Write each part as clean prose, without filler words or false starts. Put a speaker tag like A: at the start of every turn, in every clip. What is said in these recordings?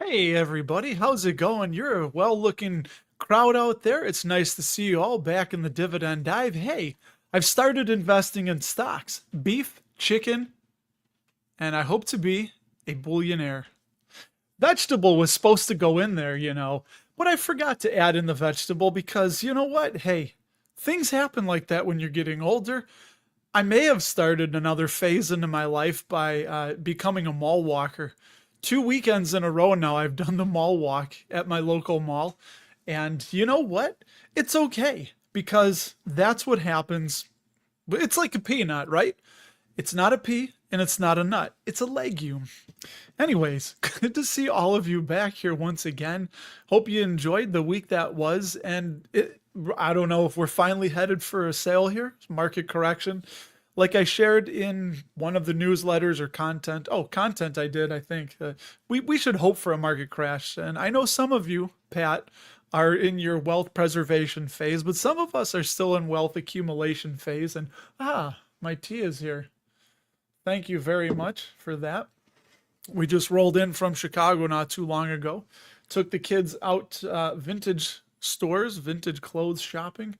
A: Hey everybody, how's it going? You're a well-looking crowd out there. It's nice to see you all back in the dividend dive. Hey, I've started investing in stocks, beef, chicken, and I hope to be a billionaire. Vegetable was supposed to go in there, but I forgot to add in the vegetable because you know what? Hey, things happen like that when you're getting older. I may have started another phase into my life by becoming a mall walker. 2 weekends in a row now, I've done the mall walk at my local mall. And you know what? It's okay because that's what happens. It's like a peanut, right? It's not a pea and it's not a nut. It's a legume. Anyways, good to see all of you back here once again. Hope you enjoyed the week that was. I don't know if we're finally headed for a sale here, market correction. Like I shared in one of the newsletters or content. Oh, content I did, I think. We should hope for a market crash. And I know some of you, Pat, are in your wealth preservation phase, but some of us are still in wealth accumulation phase. And my tea is here. Thank you very much for that. We just rolled in from Chicago not too long ago. Took the kids out vintage stores, vintage clothes shopping.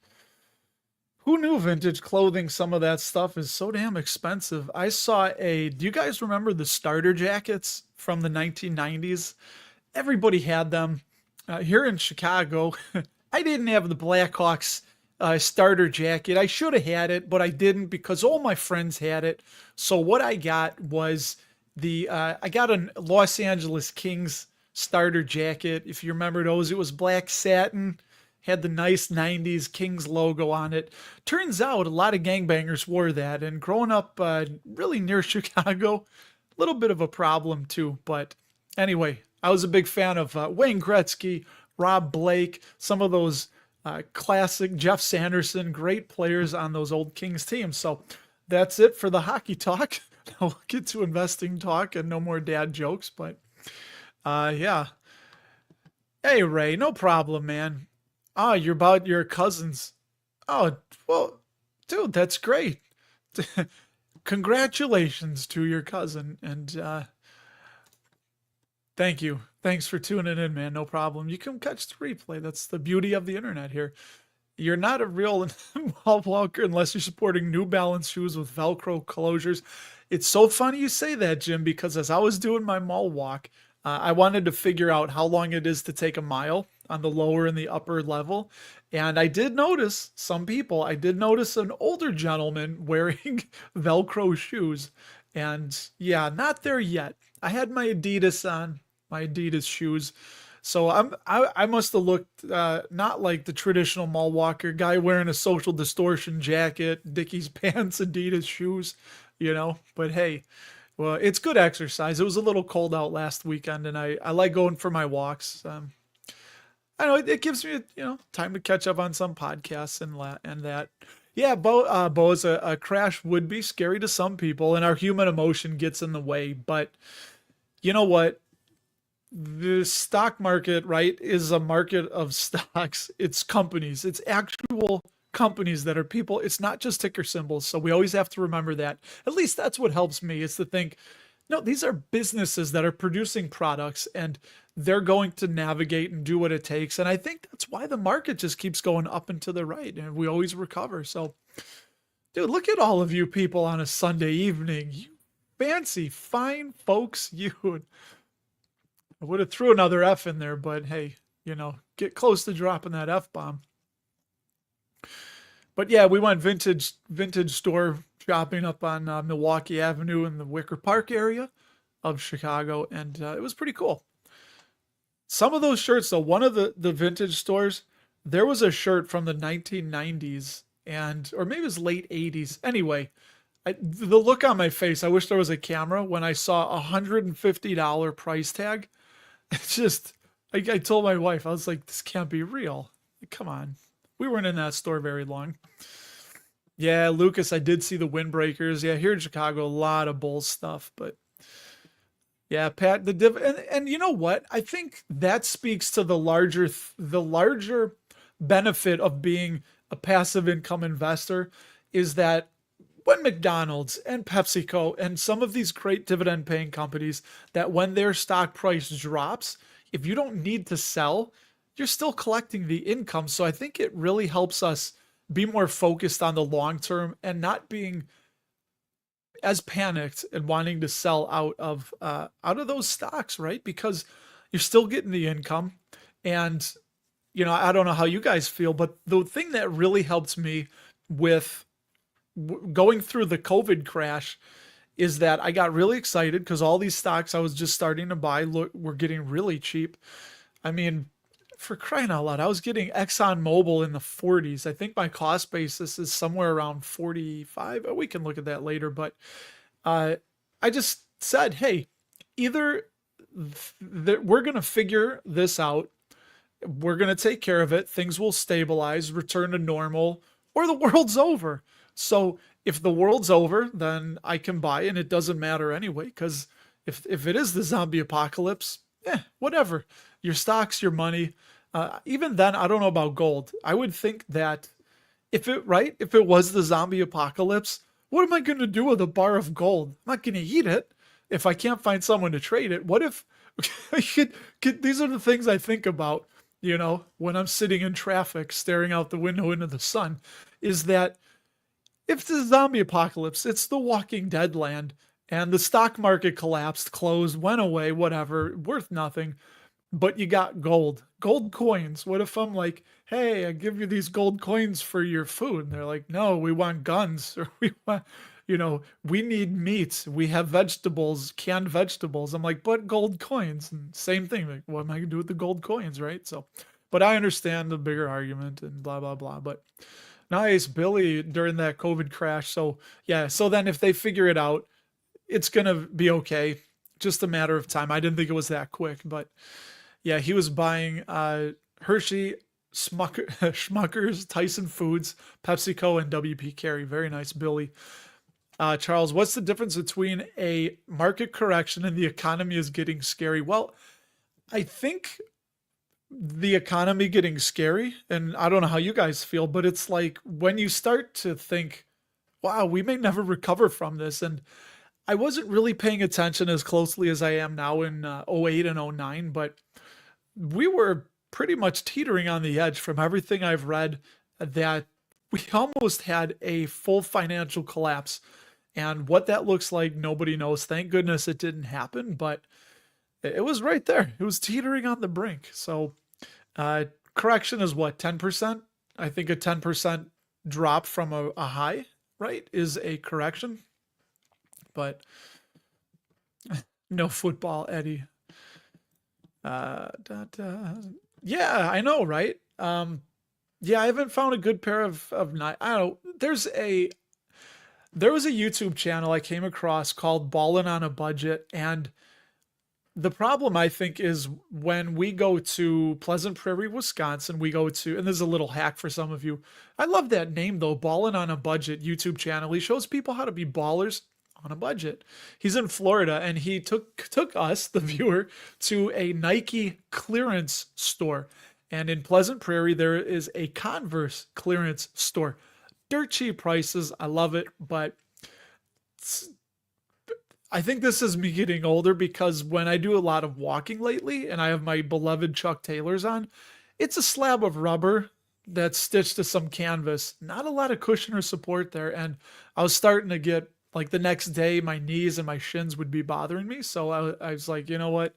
A: Who knew vintage clothing, some of that stuff is so damn expensive? Do you guys remember the starter jackets from the 1990s? Everybody had them. Here in Chicago, I didn't have the Blackhawks starter jacket. I should have had it, but I didn't because all my friends had it. So what I got was I got a Los Angeles Kings starter jacket. If you remember those, it was black satin, had the nice 90s Kings logo on it. Turns out a lot of gangbangers wore that, and growing up really near Chicago, a little bit of a problem too. But anyway, I was a big fan of Wayne Gretzky, Rob Blake, some of those classic Jeff Sanderson, great players on those old Kings teams. So that's it for the hockey talk. Now we'll get to investing talk and no more dad jokes. But yeah. Hey, Ray, no problem, man. You're about your cousins. Oh, well, dude, that's great. Congratulations to your cousin. And thank you. Thanks for tuning in, man. No problem. You can catch the replay. That's the beauty of the internet here. You're not a real wall walker unless you're supporting New Balance shoes with Velcro closures. It's so funny you say that, Jim, because as I was doing my mall walk, I wanted to figure out how long it is to take a mile on the lower and the upper level. And I did notice I did notice an older gentleman wearing Velcro shoes. And yeah, not there yet. I had my Adidas on, my Adidas shoes. So I must have looked not like the traditional mall walker guy wearing a social distortion jacket, Dickies pants, Adidas shoes, But hey, well, it's good exercise. It was a little cold out last weekend, and I like going for my walks. I know it gives me time to catch up on some podcasts and that. Yeah, Bo's a crash would be scary to some people, and our human emotion gets in the way. But you know what? The stock market, right, is a market of stocks. It's companies. It's actual companies that are people. It's not just ticker symbols. So we always have to remember that. At least that's what helps me is to think, no, these are businesses that are producing products and they're going to navigate and do what it takes. And I think that's why the market just keeps going up and to the right and we always recover. So, dude, look at all of you people on a Sunday evening. You fancy, fine folks, you. I would have threw another F in there, but hey, get close to dropping that F bomb. But yeah, we went vintage store shopping up on Milwaukee Avenue in the Wicker Park area of Chicago, and it was pretty cool. Some of those shirts, though, one of the vintage stores, there was a shirt from the 1990s or maybe it was late 80s. Anyway, the look on my face, I wish there was a camera when I saw $150 price tag. It's just, I told my wife, I was like, this can't be real. Like, come on. We weren't in that store very long. Yeah, Lucas, I did see the windbreakers. Yeah, here in Chicago, a lot of Bulls stuff. But yeah, Pat, and you know what? I think that speaks to the larger benefit of being a passive income investor is that when McDonald's and PepsiCo and some of these great dividend paying companies, that when their stock price drops, if you don't need to sell, you're still collecting the income. So I think it really helps us be more focused on the long term and not being as panicked and wanting to sell out of those stocks, right? Because you're still getting the income. And I don't know how you guys feel, but the thing that really helped me with going through the COVID crash is that I got really excited because all these stocks I was just starting to buy were getting really cheap. I mean, for crying out loud, I was getting ExxonMobil in the 40s. I think my cost basis is somewhere around 45. We can look at that later, but uh, I just said, hey, either we're going to figure this out, we're going to take care of it, things will stabilize, return to normal, or the world's over. So if the world's over, then I can buy and it doesn't matter anyway, because if it is the zombie apocalypse, whatever. Your stocks, your money. Even then, I don't know about gold. I would think that if it was the zombie apocalypse, what am I going to do with a bar of gold? I'm not going to eat it if I can't find someone to trade it. What if these are the things I think about, when I'm sitting in traffic, staring out the window into the sun, is that if the zombie apocalypse, it's the Walking Dead land, and the stock market collapsed, closed, went away, whatever, worth nothing, but you got gold coins. What if I'm like, hey, I give you these gold coins for your food? And they're like, no, we want guns, or we want, we need meat. We have vegetables, canned vegetables. I'm like, but gold coins. And same thing. Like, what am I going to do with the gold coins, right? So, but I understand the bigger argument and blah, blah, blah. But nice, Billy, during that COVID crash. So, yeah. So then if they figure it out, it's going to be okay. Just a matter of time. I didn't think it was that quick, but yeah, he was buying Hershey, Schmuckers, Tyson Foods, PepsiCo, and WP Carey. Very nice, Billy. Charles, what's the difference between a market correction and the economy is getting scary? Well, I think the economy getting scary, and I don't know how you guys feel, but it's like when you start to think, wow, we may never recover from this. And I wasn't really paying attention as closely as I am now in '08 and '09, but we were pretty much teetering on the edge from everything I've read, that we almost had a full financial collapse. And what that looks like, nobody knows. Thank goodness it didn't happen, but it was right there. It was teetering on the brink. So correction is what, 10%? I think a 10% drop from a high, right, is a correction. But no football, Eddie. Yeah, I know, right? Yeah, I haven't found a good pair of I don't know. There was a YouTube channel I came across called Ballin' on a Budget, and the problem I think is when we go to Pleasant Prairie, Wisconsin, and there's a little hack for some of you. I love that name though, Ballin' on a Budget YouTube channel. He shows people how to be ballers on a budget. He's in Florida, and he took us, the viewer, to a Nike clearance store. And in Pleasant Prairie, there is a Converse clearance store. Dirt cheap prices. I love it, but I think this is me getting older, because when I do a lot of walking lately and I have my beloved Chuck Taylors on, it's a slab of rubber that's stitched to some canvas. Not a lot of cushion or support there. And I was starting to get, like, the next day, my knees and my shins would be bothering me. So I was like, you know what?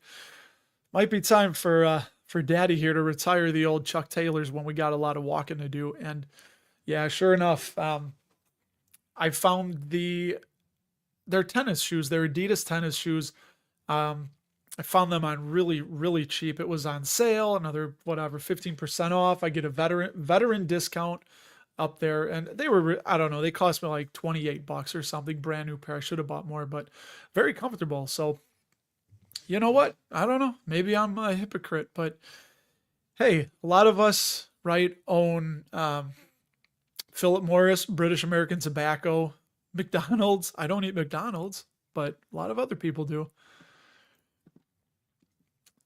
A: Might be time for Daddy here to retire the old Chuck Taylors when we got a lot of walking to do. And yeah, sure enough, I found their tennis shoes, their Adidas tennis shoes. I found them on really, really cheap. It was on sale, another, whatever, 15% off. I get a veteran discount up there, and they were, I don't know, they cost me like $28 or something, brand new pair. I should have bought more, but very comfortable. So, you know what? I don't know. Maybe I'm a hypocrite, but hey, a lot of us, right, own Philip Morris, British American Tobacco, McDonald's. I don't eat McDonald's, but a lot of other people do.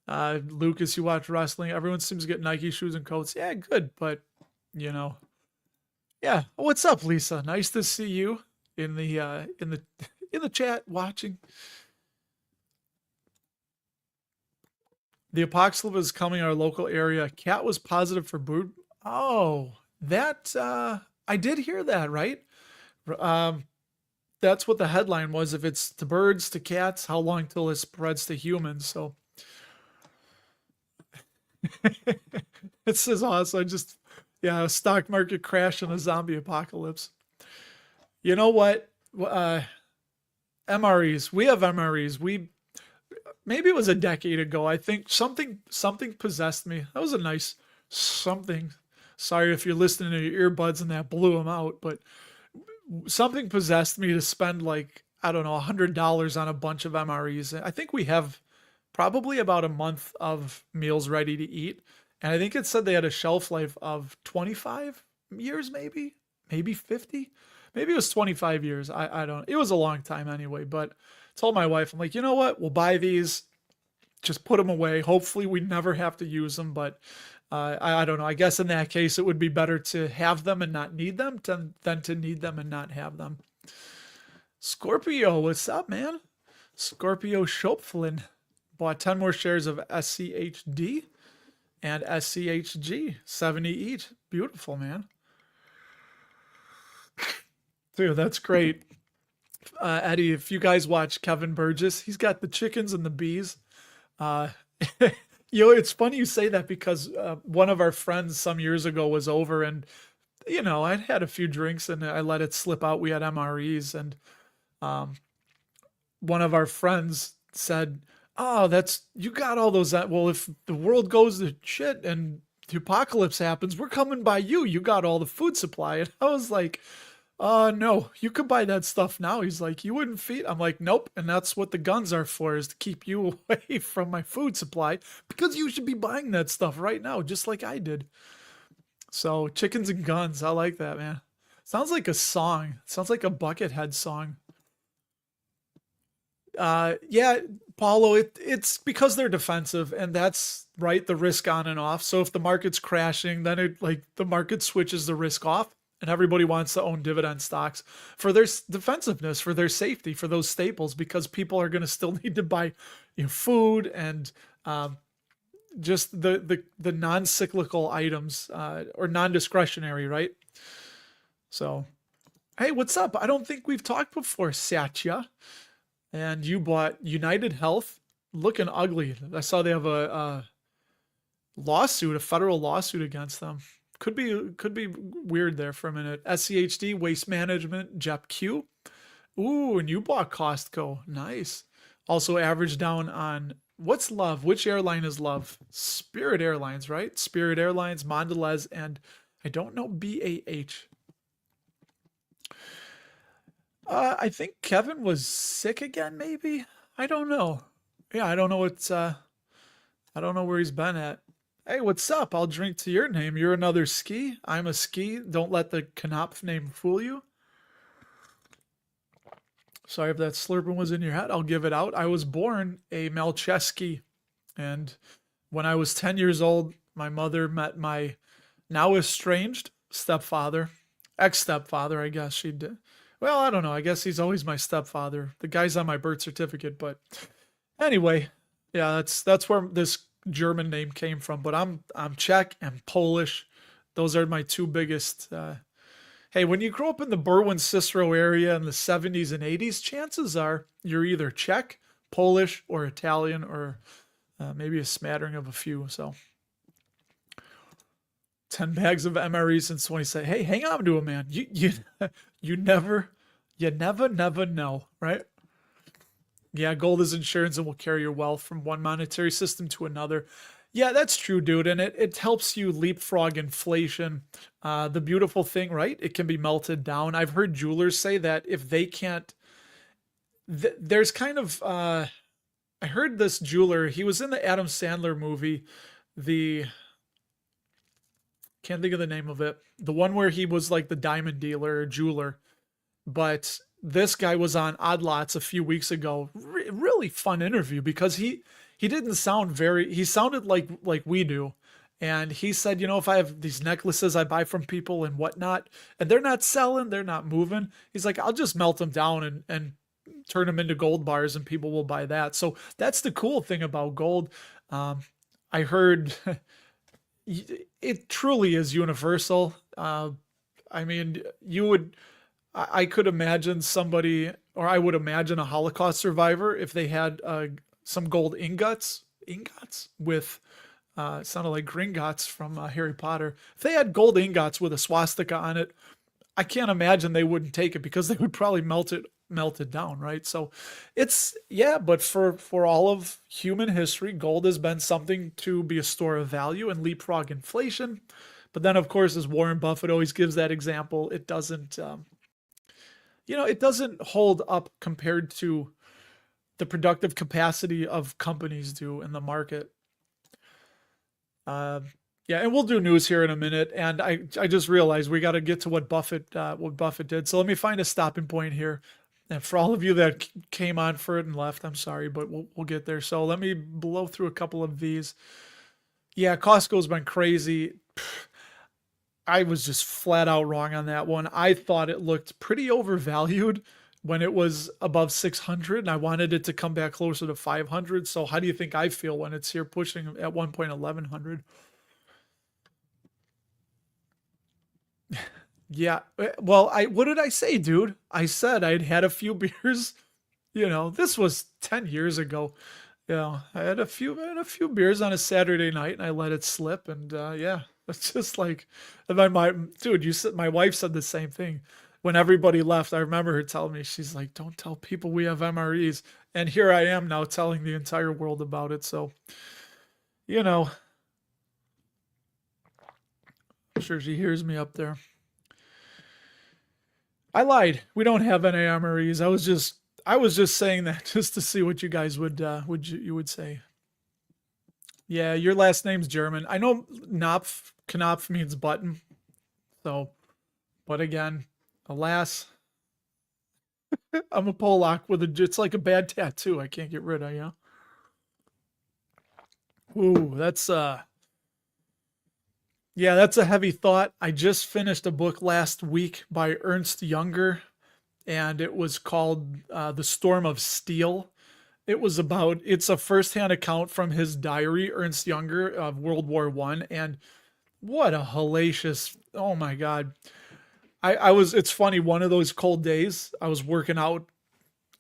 A: Lucas, you watch wrestling. Everyone seems to get Nike shoes and coats. Yeah, good, but yeah. What's up, Lisa? Nice to see you. in the chat watching. The apocalypse is coming our local area. Cat was positive for bird. Oh, that I did hear that, right? Um, that's what the headline was. If it's to birds, to cats, how long till it spreads to humans? So this is awesome. I just, yeah, a stock market crash and a zombie apocalypse. You know what? MREs. We have MREs. We maybe it was a decade ago. I think something possessed me. That was a nice something. Sorry if you're listening to your earbuds and that blew them out, but something possessed me to spend like I don't know $100 on a bunch of MREs. I think we have probably about a month of meals ready to eat, and I think it said they had a shelf life of 25 years, maybe 50, maybe it was 25 years. I don't. It was a long time anyway. But I told my wife, I'm like, you know what? We'll buy these, just put them away. Hopefully, we never have to use them. But I don't know. I guess in that case, it would be better to have them and not need them than to need them and not have them. Scorpio, what's up, man? Scorpio Schopflin bought 10 more shares of SCHD and SCHG, 70 each. Beautiful, man. Dude, that's great. Eddie, if you guys watch Kevin Burgess, he's got the chickens and the bees. Uh, it's funny you say that because one of our friends some years ago was over and, I'd had a few drinks and I let it slip out. We had MREs and one of our friends said, "Oh, you got all those. Well, if the world goes to shit and the apocalypse happens, we're coming by you. You got all the food supply." And I was like, no, you could buy that stuff now. He's like, "You wouldn't feed." I'm like, "Nope." And that's what the guns are for, is to keep you away from my food supply because you should be buying that stuff right now, just like I did. So chickens and guns. I like that, man. Sounds like a song. Sounds like a Buckethead song. Yeah, Paulo, it's because they're defensive, and that's right, the risk on and off. So if the market's crashing, then the market switches the risk off, and everybody wants to own dividend stocks for their defensive,ness, for their safety, for those staples, because people are going to still need to buy food and just the non-cyclical items or non-discretionary, right? So, hey, what's up? I don't think we've talked before, Satya. And you bought United Health, looking ugly. I saw they have a lawsuit, a federal lawsuit against them. Could be weird there for a minute. SCHD, Waste Management, JEPQ. Ooh, and you bought Costco. Nice. Also averaged down on what's Love? Which airline is Love? Spirit Airlines, right? Spirit Airlines, Mondelez, and I don't know BAH. I think Kevin was sick again, maybe. I don't know. Yeah, I don't know I don't know where he's been at. Hey, what's up? I'll drink to your name. You're another ski. I'm a ski. Don't let the Knopf name fool you. Sorry if that slurping was in your head. I'll give it out. I was born a Malcheski, and when I was 10 years old, my mother met my now estranged stepfather, ex-stepfather, I guess she did. Well, I don't know. I guess he's always my stepfather. The guy's on my birth certificate, but anyway, yeah, that's where this German name came from. But I'm Czech and Polish. Those are my two biggest. Hey, when you grow up in the Berwyn-Cicero area in the 70s and 80s, chances are you're either Czech, Polish, or Italian, or maybe a smattering of a few. So 10 bags of MRE since 20. Hey, hang on to it, man. You never know, right? Yeah, gold is insurance and will carry your wealth from one monetary system to another. Yeah, that's true, dude. And it helps you leapfrog inflation. The beautiful thing, right? It can be melted down. I've heard jewelers say that if they can't, there's kind of, I heard this jeweler, he was in the Adam Sandler movie, can't think of the name of it. The one where he was like the diamond dealer or jeweler. But this guy was on Odd Lots a few weeks ago. Really fun interview because he didn't sound he sounded like we do. And he said, if I have these necklaces I buy from people and whatnot, and they're not selling, they're not moving, he's like, I'll just melt them down and turn them into gold bars and people will buy that. So that's the cool thing about gold. I heard it truly is universal. I mean, I could imagine somebody, or I would imagine a Holocaust survivor if they had some gold ingots with, it sounded like Gringotts from Harry Potter. If they had gold ingots with a swastika on it, I can't imagine they wouldn't take it because they would probably melt it down, right? So yeah, but for all of human history, gold has been something to be a store of value and leapfrog inflation. But then, of course, as Warren Buffett always gives that example, it doesn't, it doesn't hold up compared to the productive capacity of companies do in the market. Yeah, and we'll do news here in a minute. And I just realized we got to get to what Buffett did. So let me find a stopping point here. And for all of you that came on for it and left, I'm sorry, but we'll get there. So let me blow through a couple of these. Yeah, Costco's been crazy. I was just flat out wrong on that one. I thought it looked pretty overvalued when it was above 600, and I wanted it to come back closer to 500. So how do you think I feel when it's here pushing at 1.1100? Yeah. Well, what did I say, dude? I said I'd had a few beers. This was 10 years ago. I had a few beers on a Saturday night and I let it slip. And yeah, it's just like, and then my wife said the same thing. When everybody left, I remember her telling me, she's like, don't tell people we have MREs. And here I am now telling the entire world about it. So, I'm sure she hears me up there. I lied. We don't have any MREs. I was just saying that just to see what you guys would say. Yeah, your last name's German. I know Knopf means button. So, but again, alas, I'm a Polak it's like a bad tattoo I can't get rid of, Ooh, that's yeah, that's a heavy thought. I just finished a book last week by Ernst Junger, and it was called The Storm of Steel. It's a firsthand account from his diary, Ernst Junger, of World War One, and what a hellacious, oh my God. It's funny, one of those cold days, I was working out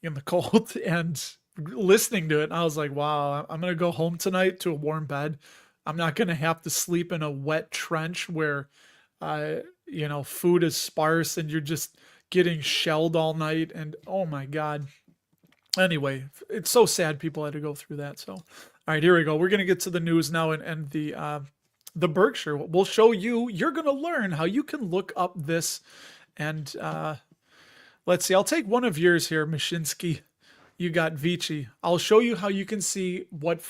A: in the cold and listening to it, and I was like, wow, I'm going to go home tonight to a warm bed. I'm not going to have to sleep in a wet trench where, food is sparse and you're just getting shelled all night. And oh my God. Anyway, it's so sad people had to go through that. So, all right, here we go. We're going to get to the news now and the Berkshire. We'll show you. You're going to learn how you can look up this. And let's see. I'll take one of yours here, Mashinsky. You got Vici. I'll show you how you can see what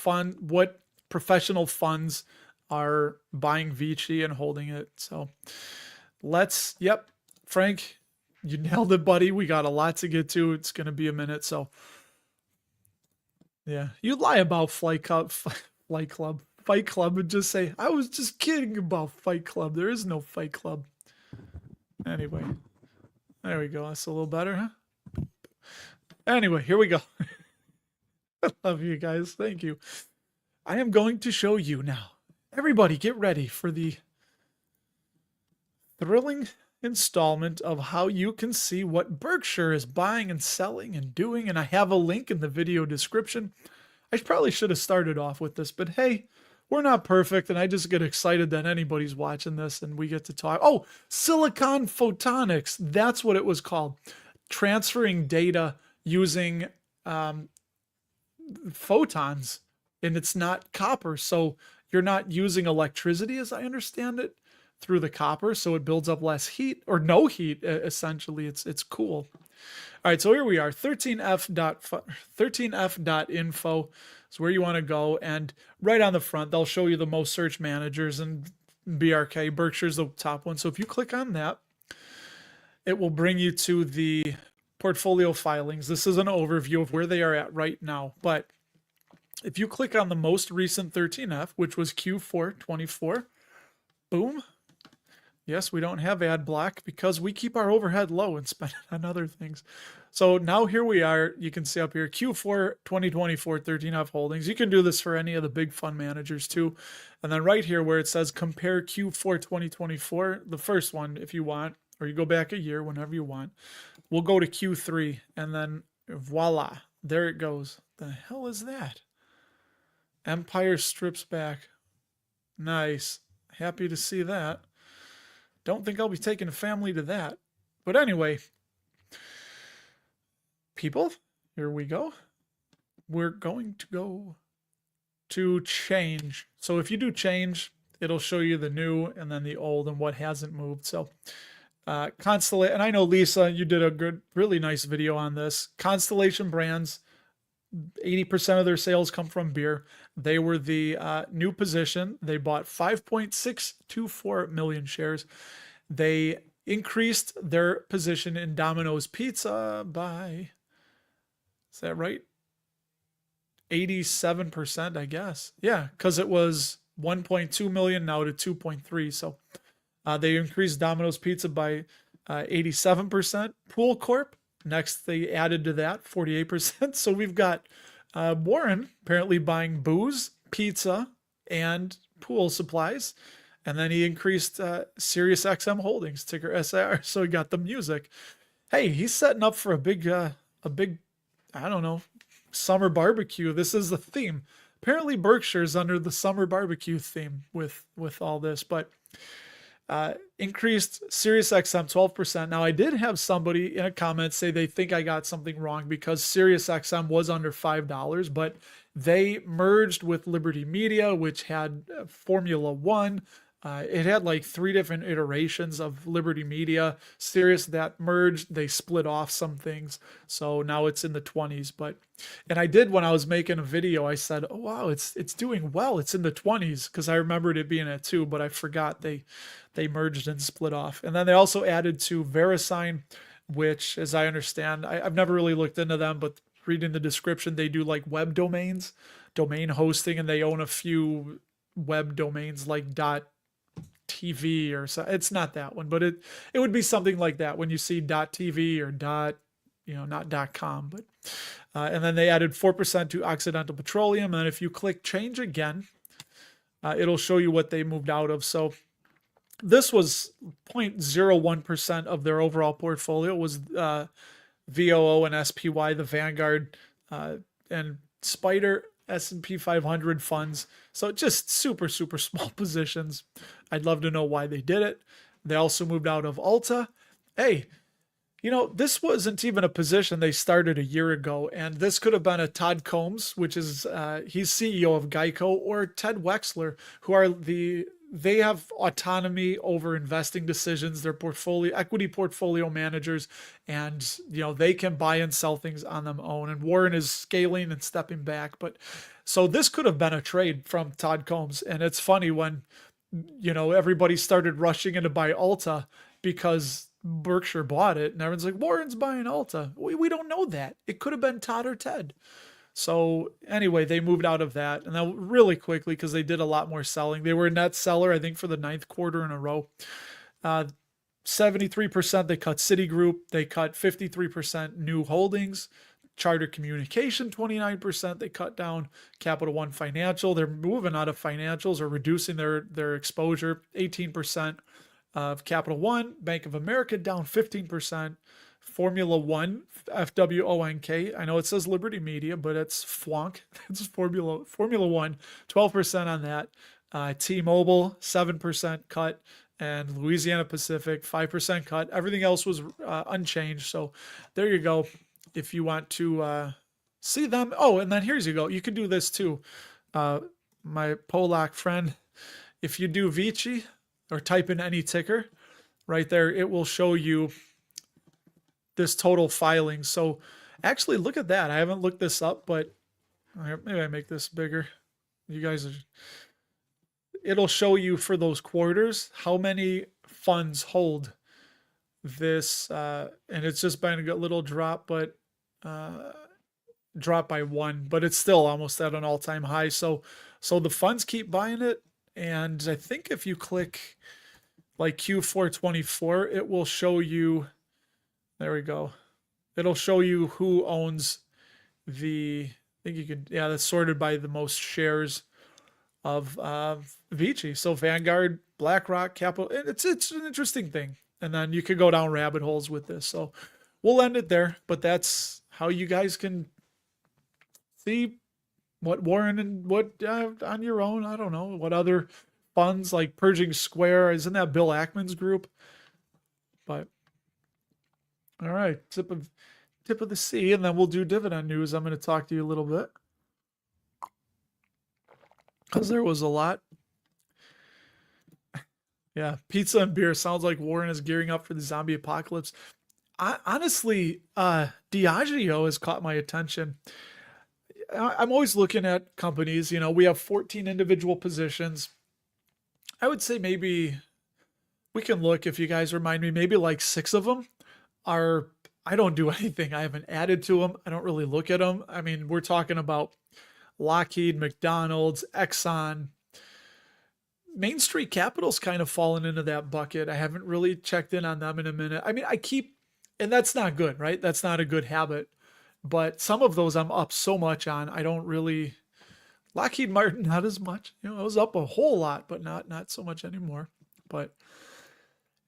A: professional funds are buying Vici and holding it. So yep, Frank, you nailed it, buddy. We got a lot to get to. It's going to be a minute. So yeah, you lie about Fight Club and just say, I was just kidding about Fight Club. There is no Fight Club. Anyway, there we go. That's a little better, huh? Anyway, here we go. I love you guys. Thank you. I am going to show you now. Everybody get ready for the thrilling installment of how you can see what Berkshire is buying and selling and doing. And I have a link in the video description. I probably should have started off with this, but hey, we're not perfect. And I just get excited that anybody's watching this and we get to talk. Oh, silicon photonics. That's what it was called. Transferring data using photons. And it's not copper, so you're not using electricity, as I understand it, through the copper, so it builds up less heat, or no heat, essentially. It's cool. All right, so here we are, 13f.info is where you want to go, and right on the front, they'll show you the most search managers, and BRK, Berkshire's the top one, so if you click on that, it will bring you to the portfolio filings. This is an overview of where they are at right now, but If you click on the most recent 13F, which was Q4 24, boom. Yes, we don't have ad block because we keep our overhead low and spend it on other things. So now here we are. You can see up here Q4 2024 13F holdings. You can do this for any of the big fund managers too. And then right here where it says compare Q4 2024, the first one if you want, or you go back a year whenever you want. We'll go to Q3 and then voila, there it goes. The hell is that? Empire strips back. Nice. Happy to see that. Don't think I'll be taking a family to that. But anyway, people, here we go. We're going to go to change. So if you do change, it'll show you the new and then the old and what hasn't moved. So Constellation, and I know Lisa, you did a good, really nice video on this. Constellation Brands, 80% of their sales come from beer. They were the new position. They bought 5.624 million shares. They increased their position in Domino's Pizza by, is that right? 87%, I guess. Yeah, because it was 1.2 million now to 2.3. So they increased Domino's Pizza by 87%. Pool Corp, next they added to that 48%. So we've got Warren apparently buying booze, pizza, and pool supplies. And then he increased Sirius XM Holdings, ticker SIR. So he got the music. Hey, he's setting up for a big, I don't know, summer barbecue. This is the theme. Apparently Berkshire's under the summer barbecue theme with all this, but increased Sirius XM 12%. Now I did have somebody in a comment say they think I got something wrong because Sirius XM was under $5, but they merged with Liberty Media, which had Formula One. It had like 3 different iterations of Liberty Media. Sirius that merged, they split off some things. So now it's in the 20s. And I did, when I was making a video, I said, oh wow, it's doing well. It's in the 20s because I remembered it being at 2, but I forgot they merged and split off. And then they also added to VeriSign, which, as I understand, I've never really looked into them, but reading the description, they do like web domains, domain hosting, and they own a few web domains like .tv or so. It's not that one, but it would be something like that when you see .tv or not .com, but and then they added 4% to Occidental Petroleum. And then if you click change again, it'll show you what they moved out of. So this was 0.01% of their overall portfolio was VOO and SPY, the Vanguard and Spider S&P 500 funds. So just super, super small positions. I'd love to know why they did it. They also moved out of Alta. Hey, this wasn't even a position they started a year ago, and this could have been a Todd Combs, which is he's CEO of Geico, or Ted Wexler, who are they have autonomy over investing decisions. They're equity portfolio managers, and they can buy and sell things on their own. And Warren is scaling and stepping back. But so this could have been a trade from Todd Combs. And it's funny when everybody started rushing in to buy Alta because Berkshire bought it, and everyone's like, Warren's buying Alta. We don't know that. It could have been Todd or Ted. So anyway, they moved out of that. And then really quickly, because they did a lot more selling. They were a net seller, I think, for the 9th quarter in a row. 73% they cut Citigroup. They cut 53% New Holdings. Charter Communication, 29% they cut down. Capital One Financial, they're moving out of financials or reducing their exposure. 18% of Capital One. Bank of America down 15%. Formula One, FWONK. I know it says Liberty Media, but it's FWONK. It's Formula One, 12% on that. T-Mobile, 7% cut. And Louisiana Pacific, 5% cut. Everything else was unchanged. So there you go. If you want to see them. Oh, and then here's you go. You can do this too. My Polak friend, if you do Vici or type in any ticker, right there, it will show you this total filing. So actually look at that. I haven't looked this up, but maybe I make this bigger. You guys it'll show you for those quarters how many funds hold this, and it's just been a little drop, but dropped by 1, but it's still almost at an all-time high. So the funds keep buying it, and I think if you click like Q424, it will show you. There we go. It'll show you who owns the. I think you could. Yeah, that's sorted by the most shares of Vici. So Vanguard, BlackRock, Capital. It's an interesting thing, and then you could go down rabbit holes with this. So we'll end it there. But that's how you guys can see what Warren and what on your own. I don't know what other funds like Purging Square. Isn't that Bill Ackman's group? But all right, tip of the sea, and then we'll do dividend news. I'm going to talk to you a little bit because there was a lot. Yeah, pizza and beer sounds like Warren is gearing up for the zombie apocalypse. Honestly, Diageo has caught my attention. I'm always looking at companies. We have 14 individual positions. I would say maybe we can look, if you guys remind me, maybe like 6 of them are, I don't do anything. I haven't added to them. I don't really look at them. I mean, we're talking about Lockheed, McDonald's, Exxon. Main Street Capital's kind of fallen into that bucket. I haven't really checked in on them in a minute. I mean, and that's not good, right? That's not a good habit. But some of those I'm up so much on, I don't really. Lockheed Martin, not as much. It was up a whole lot, but not so much anymore. But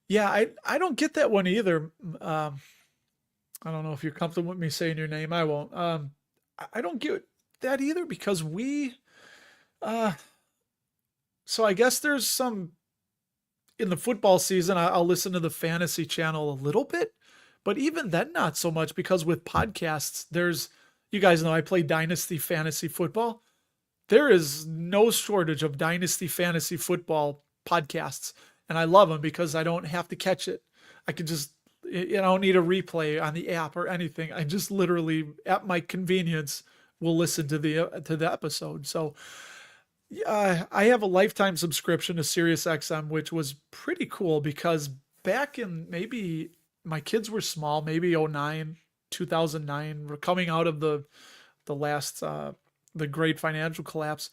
A: yeah, I don't get that one either. I don't know if you're comfortable with me saying your name. I won't. I don't get that either because so I guess there's some in the football season. I'll listen to the fantasy channel a little bit, but even then, not so much because with podcasts, you guys know I play Dynasty Fantasy Football. There is no shortage of Dynasty Fantasy Football podcasts, and I love them because I don't have to catch it. I can just, I don't need a replay on the app or anything. I just literally, at my convenience, will listen to the episode. So I have a lifetime subscription to SiriusXM, which was pretty cool because back in maybe my kids were small, maybe 09, 2009, we're coming out of the last the great financial collapse.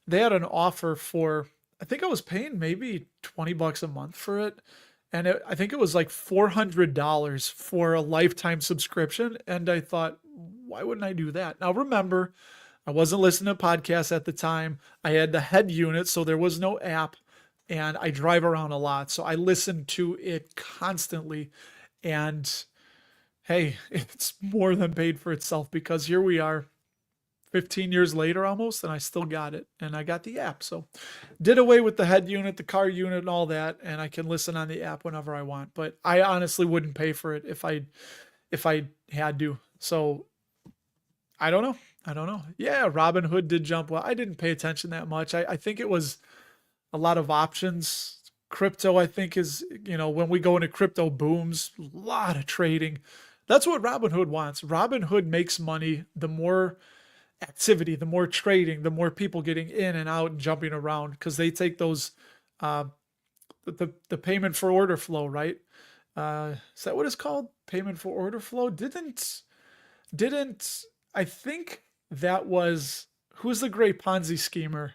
A: They had an offer for, I think I was paying maybe $20 a month for it. And I think it was like $400 for a lifetime subscription. And I thought, why wouldn't I do that? Now, remember, I wasn't listening to podcasts at the time. I had the head unit, so there was no app. And I drive around a lot. So I listen to it constantly. And hey, it's more than paid for itself because here we are 15 years later almost, and I still got it. And I got the app. So did away with the head unit, the car unit, and all that. And I can listen on the app whenever I want. But I honestly wouldn't pay for it if I had to. So I don't know. Yeah, Robinhood did jump well. I didn't pay attention that much. I think it was a lot of options. Crypto, I think, is, when we go into crypto booms, a lot of trading. That's what Robinhood wants. Robinhood makes money the more activity, the more trading, the more people getting in and out and jumping around, because they take those the payment for order flow, right? Is that what it's called? Payment for order flow? Didn't I think that was, who's the great Ponzi schemer?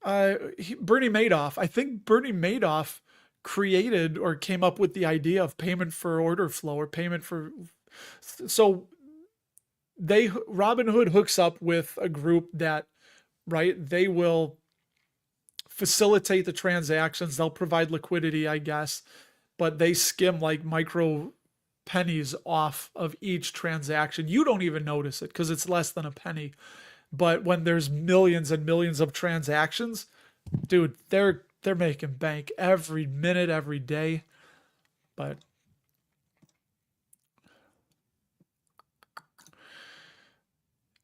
A: Bernie Madoff. I think Bernie Madoff created or came up with the idea of payment for order flow or payment for. So Robinhood hooks up with a group that, right, they will facilitate the transactions. They'll provide liquidity, I guess, but they skim like micro pennies off of each transaction. You don't even notice it because it's less than a penny. But when there's millions and millions of transactions, dude, they're making bank every minute, every day. But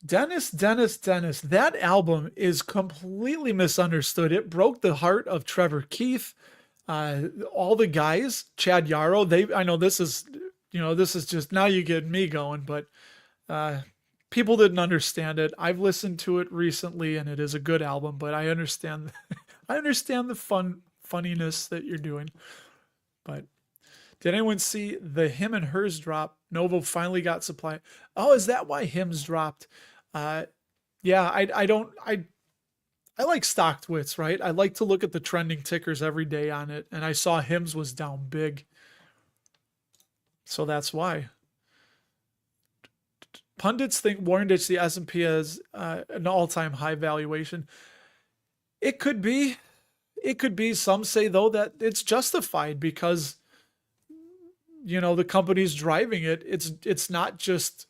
A: Dennis, that album is completely misunderstood. It broke the heart of Trevor Keith. All the guys, Chad Yarrow, I know this is just, now you get me going, but people didn't understand it. I've listened to it recently and it is a good album, but I understand the funniness that you're doing. But did anyone see the Him and Hers drop Novo finally got supply. Oh, is that why Hims dropped? Uh, yeah, I like StockTwits, right? I like to look at the trending tickers every day on it, and I saw Hims was down big, so that's why. Pundits think Warren ditched the S&P as an all-time high valuation. It could be. It could be. Some say though that it's justified because the company's driving it. It's not just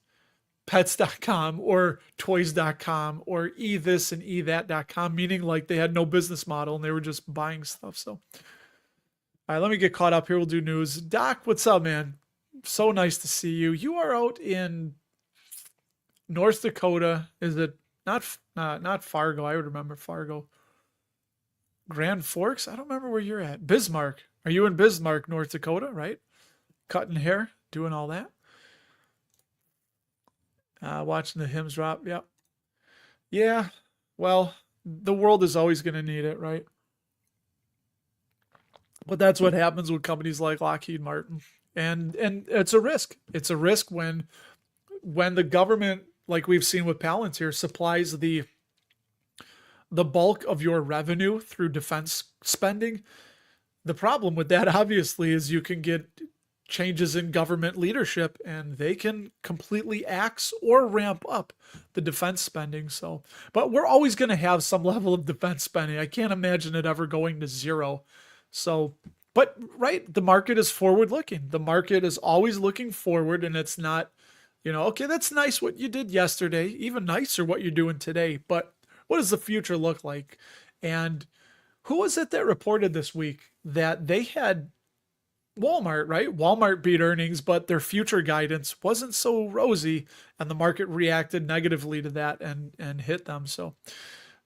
A: pets.com or toys.com or e this and e that.com, meaning like they had no business model and they were just buying stuff. So, all right, let me get caught up here. We'll do news. Doc, what's up, man? So nice to see you. You are out in North Dakota. Is it not Fargo? I would remember Fargo. Grand Forks? I don't remember where you're at. Bismarck. Are you in Bismarck, North Dakota, right? Cutting hair, doing all that. Watching the hymns drop. Yep. Yeah. Well, the world is always going to need it, right? But that's what happens with companies like Lockheed Martin. And it's a risk. It's a risk when the government, like we've seen with Palantir, supplies the bulk of your revenue through defense spending. The problem with that, obviously, is you can get changes in government leadership and they can completely axe or ramp up the defense spending. So, but we're always going to have some level of defense spending. I can't imagine it ever going to zero. So, but right, the market is forward looking. The market is always looking forward, and it's not, okay, that's nice what you did yesterday, even nicer what you're doing today, but what does the future look like? And who was it that reported this week that they had Walmart, right? Walmart beat earnings, but their future guidance wasn't so rosy, and the market reacted negatively to that and hit them. So,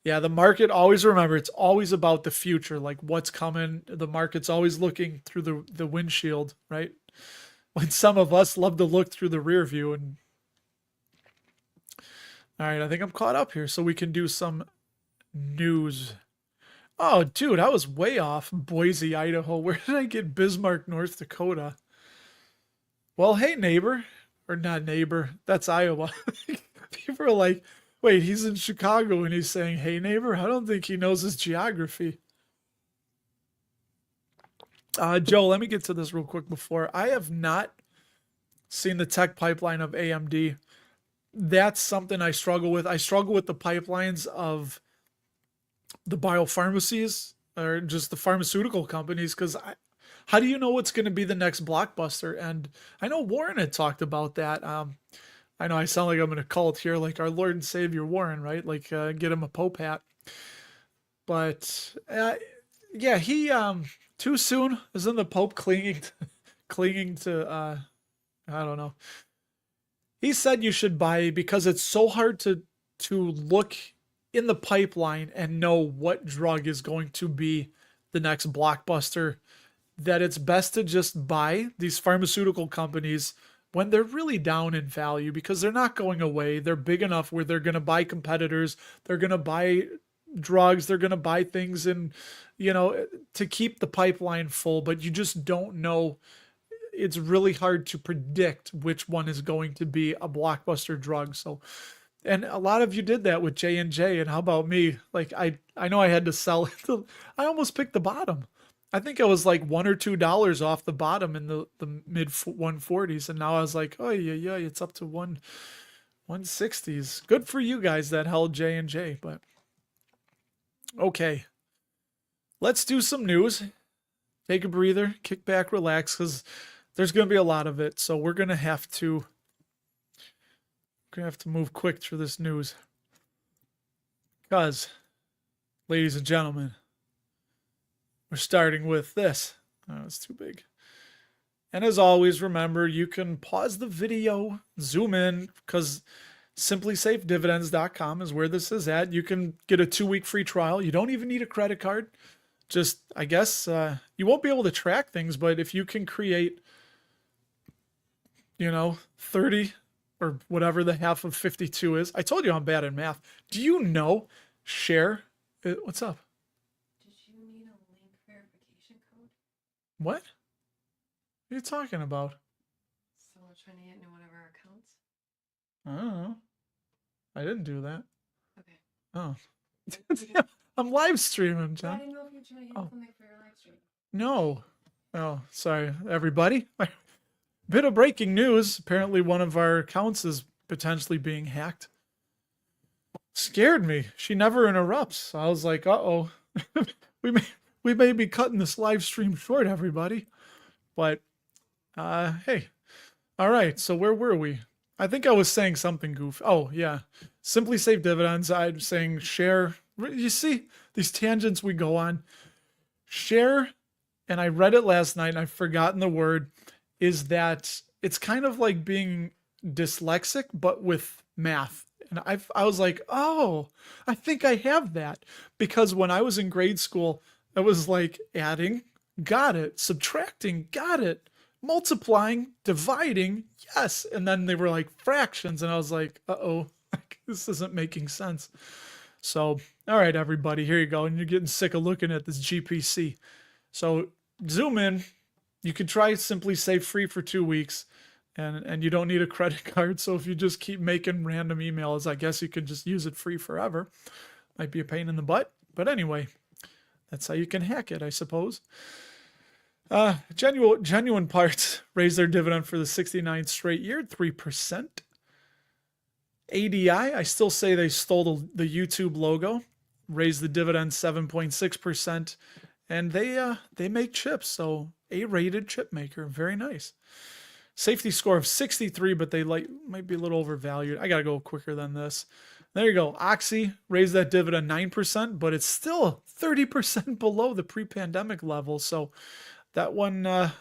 A: yeah, the market always, remember, it's always about the future, like what's coming. The market's always looking through the windshield, right? When some of us love to look through the rear view. And all right, I think I'm caught up here, so we can do some news. Oh, dude, I was way off. Boise, Idaho. Where did I get Bismarck, North Dakota? Well, hey, neighbor. Or not neighbor. That's Iowa. People are like, wait, he's in Chicago and he's saying, hey, neighbor? I don't think he knows his geography. Joe, let me get to this real quick before. I have not seen the tech pipeline of AMD. That's something I struggle with. I struggle with the pipelines of the biopharmacies or just the pharmaceutical companies, because how do you know what's going to be the next blockbuster? And I know Warren had talked about that. I know I sound like I'm in a cult here, like our Lord and Savior Warren, right? Like get him a Pope hat. But yeah, he too soon. Isn't the Pope clinging to I don't know. He said you should buy because it's so hard to look in the pipeline and know what drug is going to be the next blockbuster, that it's best to just buy these pharmaceutical companies when they're really down in value, because they're not going away. They're big enough where they're going to buy competitors. They're going to buy drugs. They're going to buy things and, to keep the pipeline full, but you just don't know. It's really hard to predict which one is going to be a blockbuster drug. So, and a lot of you did that with J&J. And how about me? Like I know I had to sell it. I almost picked the bottom. I think I was like $1 or $2 off the bottom in the mid 140s. And now I was like, oh yeah, it's up to 160s. Good for you guys that held J&J. But okay, let's do some news. Take a breather, kick back, relax, because there's going to be a lot of it. So we're going to have to move quick through this news. Because, ladies and gentlemen, we're starting with this. Oh, it's too big. And as always, remember, you can pause the video, zoom in, because simplysafedividends.com is where this is at. You can get a 2-week free trial. You don't even need a credit card. Just, I guess, you won't be able to track things, but if you can create, 30 or whatever the half of 52 is. I told you I'm bad at math. Do you know share? What's up?
B: Did you need a link verification code?
A: What? What are you talking about?
B: So much trying to get into one of our accounts?
A: I don't know. I didn't do that.
B: Okay.
A: Oh.
B: I
A: I'm live streaming, John.
B: didn't know if you're trying to hit
A: Oh.
B: something for your live stream.
A: No. Oh, sorry, everybody. Bit of breaking news. Apparently one of our accounts is potentially being hacked. Scared me. She never interrupts. So I was like, uh-oh. we may be cutting this live stream short, everybody. But hey. All right, so where were we? I think I was saying something goofy. Oh, yeah. Simply Save Dividends. I'm saying share. You see these tangents we go on. Share, and I read it last night and I've forgotten the word, is that it's kind of like being dyslexic, but with math. And I was like, oh, I think I have that. Because when I was in grade school, I was like adding, got it, subtracting, got it, multiplying, dividing, yes. And then they were like fractions. And I was like, uh-oh, this isn't making sense. So, all right, everybody, here you go. And you're getting sick of looking at this GPC. So zoom in. You could try Simply Save free for 2 weeks. And you don't need a credit card. So if you just keep making random emails, I guess you could just use it free forever. Might be a pain in the butt. But anyway, that's how you can hack it, I suppose. Genuine Parts raised their dividend for the 69th straight year, 3%. ADI, I still say they stole the YouTube logo, raised the dividend 7.6%, and they make chips, so A-rated chip maker, very nice. Safety score of 63, but they might be a little overvalued. I gotta go quicker than this. There you go. Oxy raised that dividend 9%, but it's still 30% below the pre-pandemic level. So that one,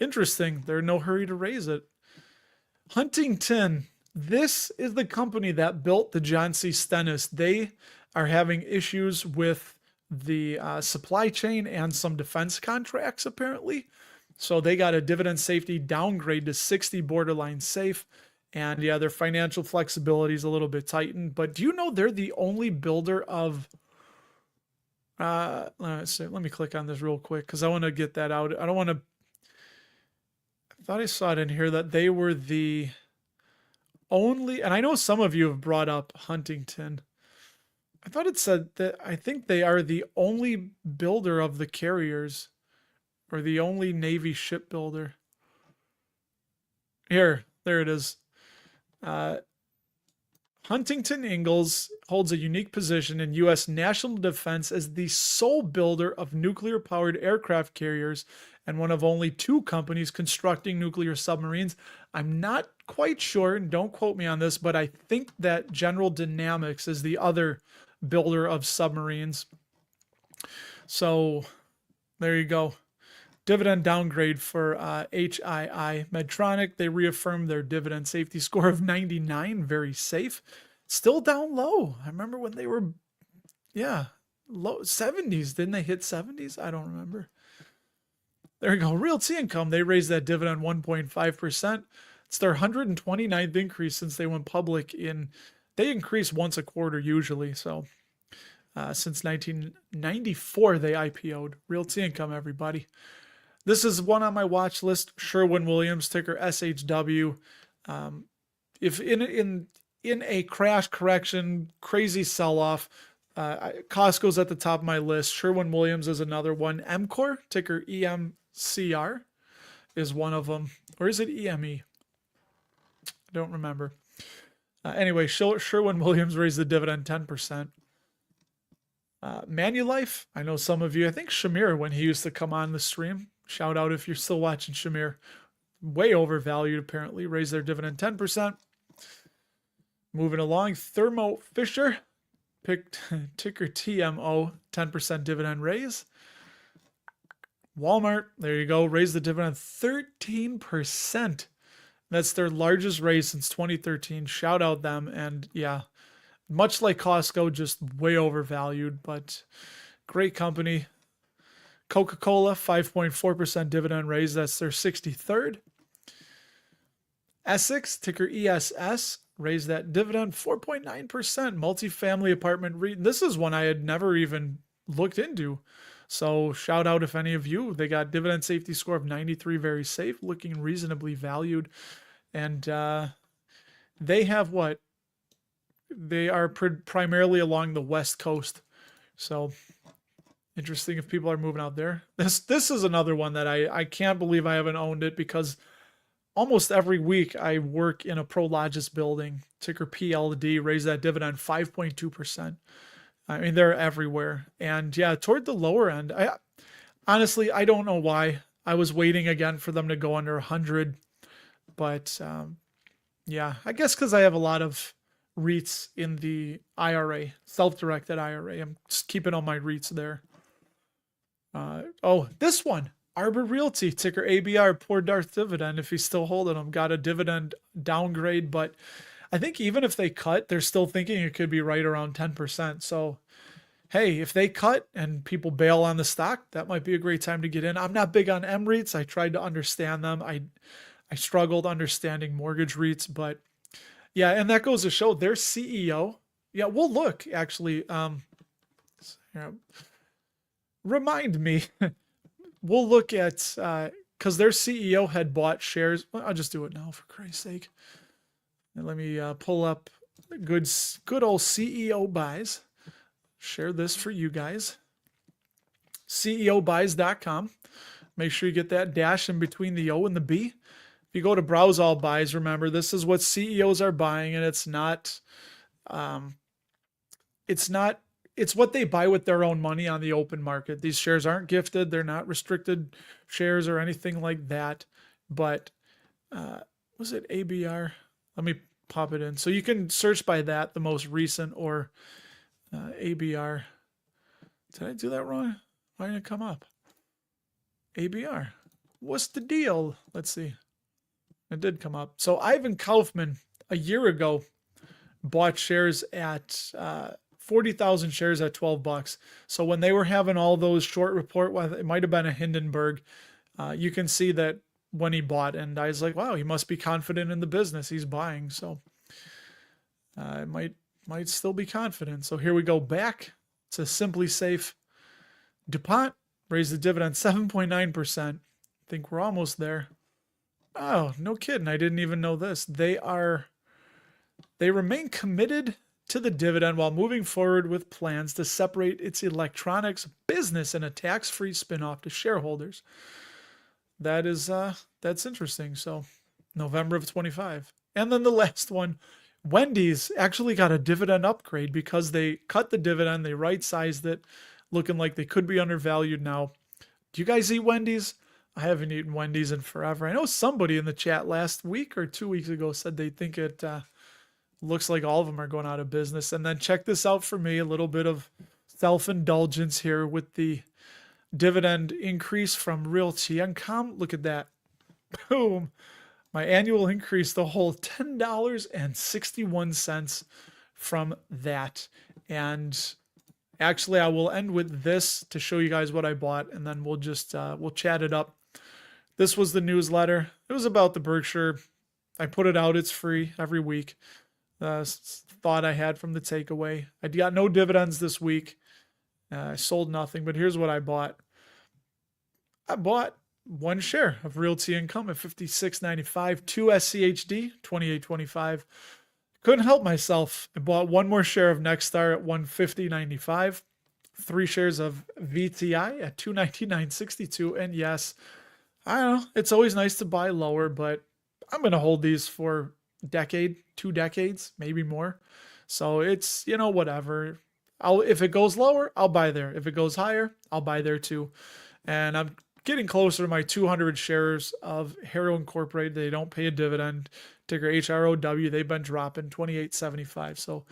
A: interesting. They're in no hurry to raise it. Huntington, this is the company that built the John C. Stennis. They are having issues with the supply chain and some defense contracts, apparently. So they got a dividend safety downgrade to 60, borderline safe. And yeah, their financial flexibility is a little bit tightened. But do you know they're the only builder of... let's see, let me click on this real quick because I want to get that out. I don't want to... I thought I saw it in here that they were the only... And I know some of you have brought up Huntington. I thought it said that I think they are the only builder of the carriers, or the only Navy shipbuilder. Here, there it is. Huntington Ingalls holds a unique position in U.S. national defense as the sole builder of nuclear-powered aircraft carriers and one of only 2 companies constructing nuclear submarines. I'm not quite sure, and don't quote me on this, but I think that General Dynamics is the other builder of submarines. So there you go. Dividend downgrade for HII. Medtronic, they reaffirmed their dividend safety score of 99, very safe. Still down low. I remember when they were, low 70s. Didn't they hit 70s? I don't remember. There you go. Realty Income, they raised that dividend 1.5%. It's their 129th increase since they went public they increase once a quarter usually. So since 1994, they IPO'd. Realty Income, everybody. This is one on my watch list. Sherwin-Williams, ticker SHW. If in a crash correction, crazy sell-off, Costco's at the top of my list. Sherwin-Williams is another one. EMCOR, ticker EMCR, is one of them. Or is it EME? I don't remember. Anyway, Sherwin-Williams raised the dividend 10%. Manulife, I know some of you, I think Shamir, when he used to come on the stream, shout out if you're still watching Shamir, way overvalued apparently, raised their dividend 10%. Moving along, Thermo Fisher, picked ticker TMO, 10% dividend raise. Walmart, there you go, raised the dividend 13%. That's their largest raise since 2013. Shout out them. And yeah, much like Costco, just way overvalued, but great company. Coca-Cola, 5.4% dividend raise. That's their 63rd. Essex, ticker ESS, raised that dividend 4.9%. Multifamily apartment REIT. This is one I had never even looked into. So shout out if any of you. They got dividend safety score of 93, very safe, looking reasonably valued. And they have what? They are primarily along the West Coast. So interesting if people are moving out there. This is another one that I can't believe I haven't owned it, because almost every week I work in a Prologis building, ticker PLD, raise that dividend 5.2%. I mean, they're everywhere. And yeah, toward the lower end, I honestly, I don't know why. I was waiting again for them to go under 100, but yeah, I guess because I have a lot of REITs in the IRA, self-directed IRA. I'm just keeping all my REITs there. Oh, this one, Arbor Realty, ticker ABR, poor Darth Dividend, if he's still holding them, got a dividend downgrade, but I think even if they cut, they're still thinking it could be right around 10%. So, hey, if they cut and people bail on the stock, that might be a great time to get in. I'm not big on M-REITs. I tried to understand them. I struggled understanding mortgage REITs, but yeah, and that goes to show their CEO. Yeah, we'll look actually. Yeah, remind me. We'll look at because their CEO had bought shares. Well, I'll just do it now for Christ's sake. And let me pull up good old CEO buys. Share this for you guys. CEObuys.com. Make sure you get that dash in between the O and the B. If you go to browse all buys, remember this is what CEOs are buying, and it's what they buy with their own money on the open market. These shares aren't gifted, they're not restricted shares or anything like that. But was it ABR? Let me pop it in. So you can search by that, the most recent, or ABR. Did I do that wrong? Why didn't it come up? ABR. What's the deal? Let's see. It did come up. So Ivan Kaufman, a year ago, bought shares at 40,000 shares at $12. So when they were having all those short report, well, it might have been a Hindenburg, you can see that when he bought, and I was like, wow, he must be confident in the business he's buying. So it might still be confident. So here we go back to Simply Safe. DuPont raised the dividend 7.9%. I think we're almost there. Oh, no kidding. I didn't even know this. They remain committed to the dividend while moving forward with plans to separate its electronics business in a tax-free spinoff to shareholders. That's interesting. So November of 25. And then the last one, Wendy's actually got a dividend upgrade because they cut the dividend, they right-sized it, looking like they could be undervalued now. Do you guys eat Wendy's? I haven't eaten Wendy's in forever. I know somebody in the chat last week or 2 weeks ago said they think it looks like all of them are going out of business. And then check this out for me, a little bit of self-indulgence here with the dividend increase from Realty Income. Look at that. Boom. My annual increase, the whole $10.61 from that. And actually, I will end with this to show you guys what I bought, and then we'll just we'll chat it up. This was the newsletter. It was about the Berkshire. I put it out. It's free every week. Thought I had from the takeaway. I got no dividends this week. I sold nothing, but here's what I bought. I bought one share of Realty Income at $56.95, two SCHD, $28.25. Couldn't help myself. I bought one more share of Nexstar at $150.95, three shares of VTI at $299.62, and yes, I don't know, it's always nice to buy lower, but I'm going to hold these for a decade, 2 decades, maybe more. So it's, whatever. If it goes lower, I'll buy there. If it goes higher, I'll buy there too. And I'm getting closer to my 200 shares of Harrow Incorporated. They don't pay a dividend. Ticker HROW. They've been dropping $28.75. So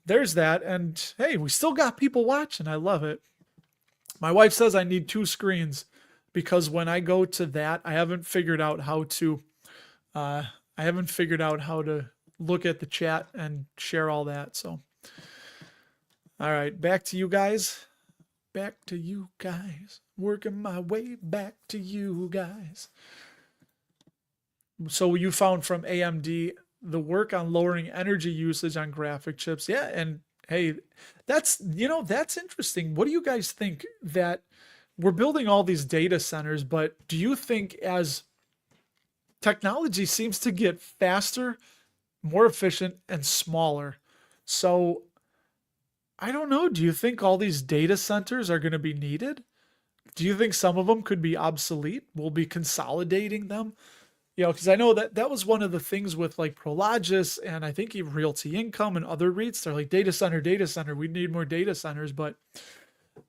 A: there's that. And hey, we still got people watching. I love it. My wife says I need 2 screens because when I go to that, I haven't figured out how to look at the chat and share all that. So, all right, back to you guys. Working my way back to you guys. So you found from AMD the work on lowering energy usage on graphic chips. Yeah, and hey, that's interesting. What do you guys think that we're building all these data centers, but do you think as technology seems to get faster, more efficient, and smaller. So I don't know. Do you think all these data centers are going to be needed? Do you think some of them could be obsolete? We'll be consolidating them? Because I know that that was one of the things with like Prologis and I think even Realty Income and other REITs. They're like data center, data center. We need more data centers. But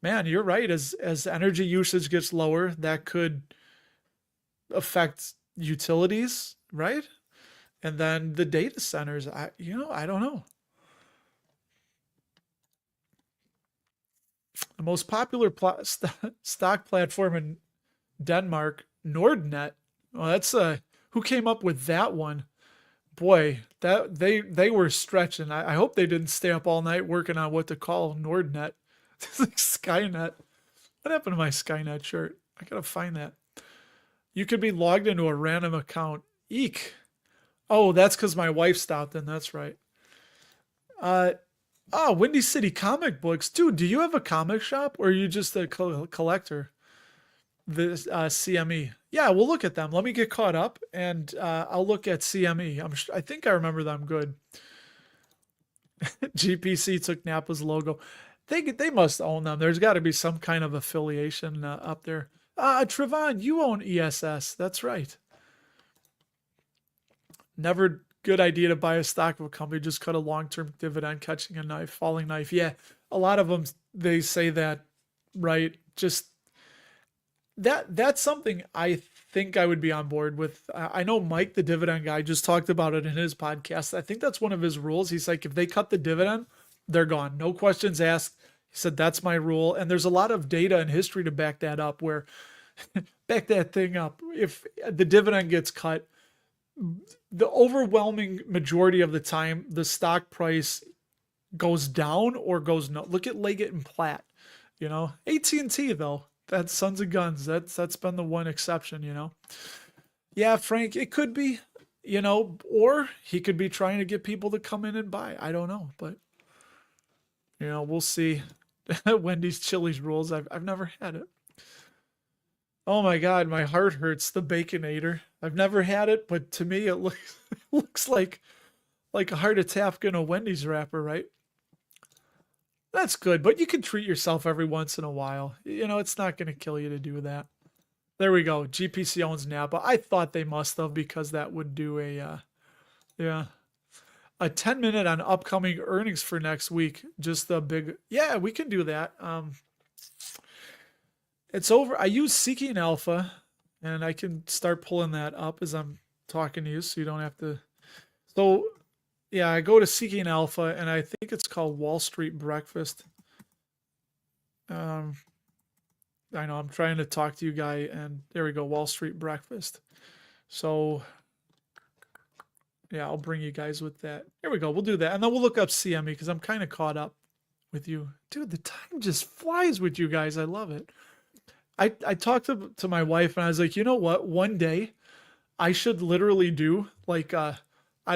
A: man, you're right. As energy usage gets lower, that could affect utilities, right? And then the data centers. I don't know. The most popular stock platform in Denmark, Nordnet. Well, that's who came up with that one? Boy, that they were stretching. I hope they didn't stay up all night working on what to call Nordnet. It's like Skynet. What happened to my Skynet shirt? I gotta find that. You could be logged into a random account. Eek. Oh, that's because my wife stopped in. That's right. Uh, Windy City Comic Books. Dude, do you have a comic shop or are you just a collector? The CME. Yeah, we'll look at them. Let me get caught up and I'll look at CME. I think I remember them good. GPC took Napa's logo. They must own them. There's got to be some kind of affiliation up there. Trevon, you own ESS. That's right. Never good idea to buy a stock of a company. Just cut a long-term dividend, catching a knife, falling knife. Yeah, a lot of them, they say that, right? Just that's something I think I would be on board with. I know Mike, the dividend guy, just talked about it in his podcast. I think that's one of his rules. He's like, if they cut the dividend, they're gone. No questions asked. He said, that's my rule. And there's a lot of data and history to back that up where back that thing up. If the dividend gets cut, the overwhelming majority of the time, the stock price goes down or goes no. Look at Leggett and Platt, AT&T though. That's Sons of Guns. That's been the one exception. Yeah, Frank, it could be, or he could be trying to get people to come in and buy. I don't know, but we'll see. Wendy's Chili's rules. I've never had it. Oh my God, my heart hurts. The Baconator. I've never had it, but to me it looks like a heart attack in a Wendy's wrapper, right? That's good, but you can treat yourself every once in a while. It's not going to kill you to do that. There we go. GPC owns Napa. I thought they must have because that would do a 10-minute on upcoming earnings for next week. Just the big, yeah, we can do that. It's over. I use Seeking Alpha, and I can start pulling that up as I'm talking to you, so you don't have to. So, yeah, I go to Seeking Alpha, and I think it's called Wall Street Breakfast. I know I'm trying to talk to you, guy, and there we go, Wall Street Breakfast. So, yeah, I'll bring you guys with that. Here we go. We'll do that, and then we'll look up CME because I'm kind of caught up with you. Dude, the time just flies with you guys. I love it. I talked to my wife, and I was like, you know what? One day, I should literally do like I